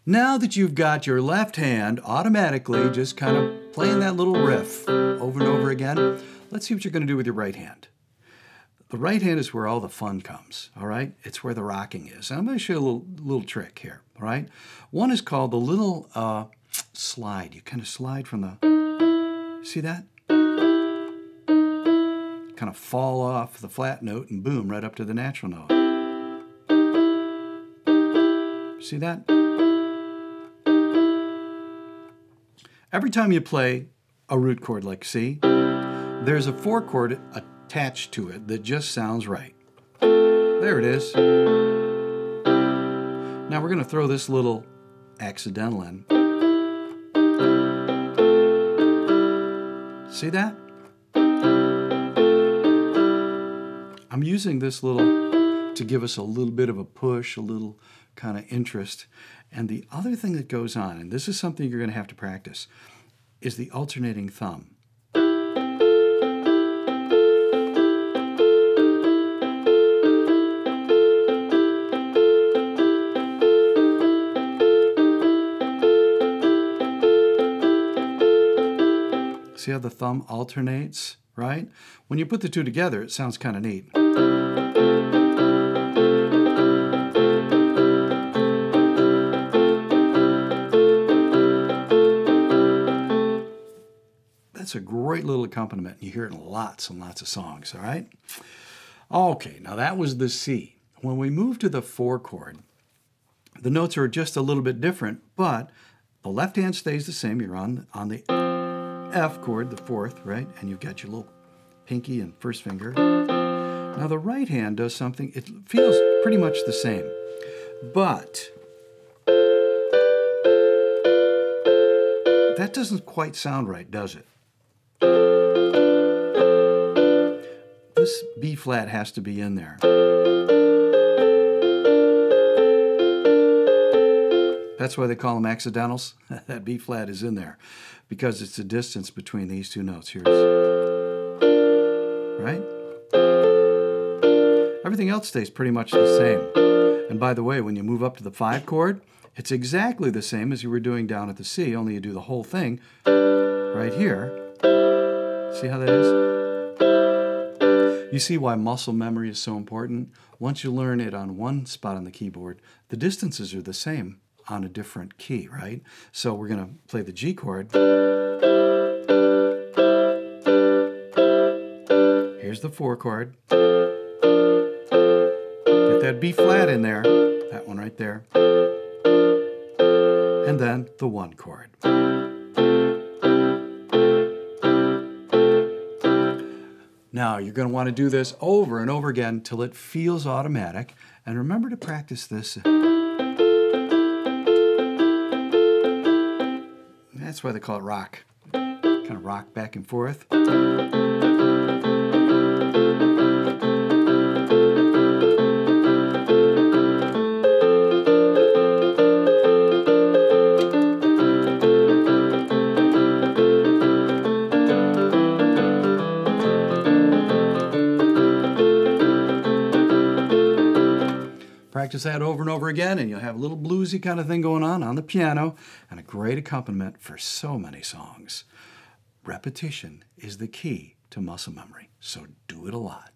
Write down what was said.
Now that you've got your left hand automatically just kind of playing that little riff over and over again, let's see what you're going to do with your right hand. The right hand is where all the fun comes, all right? It's where the rocking is. And I'm going to show you a little trick here, all right? One is called the little slide. You kind of slide from the, see that? Kind of fall off the flat note and boom, right up to the natural note. See that? Every time you play a root chord like C, there's a 4 chord attached to it that just sounds right. There it is. Now we're going to throw this little accidental in. See that? I'm using this little to give us a little bit of a push, a little kind of interest. And the other thing that goes on, and this is something you're going to have to practice, is the alternating thumb. See how the thumb alternates, right? When you put the two together, it sounds kind of neat. That's a great little accompaniment. You hear it in lots and lots of songs, all right? Okay, now that was the C. When we move to the 4 chord, the notes are just a little bit different, but the left hand stays the same. You're on the F chord, the 4th, right? And you've got your little pinky and first finger. Now the right hand does something, it feels pretty much the same, but that doesn't quite sound right, does it? This B flat has to be in there. That's why they call them accidentals. That B flat is in there because it's the distance between these two notes. Here's, right? Everything else stays pretty much the same. And by the way, when you move up to the 5 chord, it's exactly the same as you were doing down at the C, only you do the whole thing right here. See how that is? You see why muscle memory is so important? Once you learn it on one spot on the keyboard, the distances are the same on a different key, right? So we're going to play the G chord. Here's the 4 chord. Get that B flat in there, that one right there. And then the 1 chord. Now, you're going to want to do this over and over again till it feels automatic. And remember to practice this. That's why they call it rock. Kind of rock back and forth. Practice that over and over again, and you'll have a little bluesy kind of thing going on the piano, and a great accompaniment for so many songs. Repetition is the key to muscle memory, so do it a lot.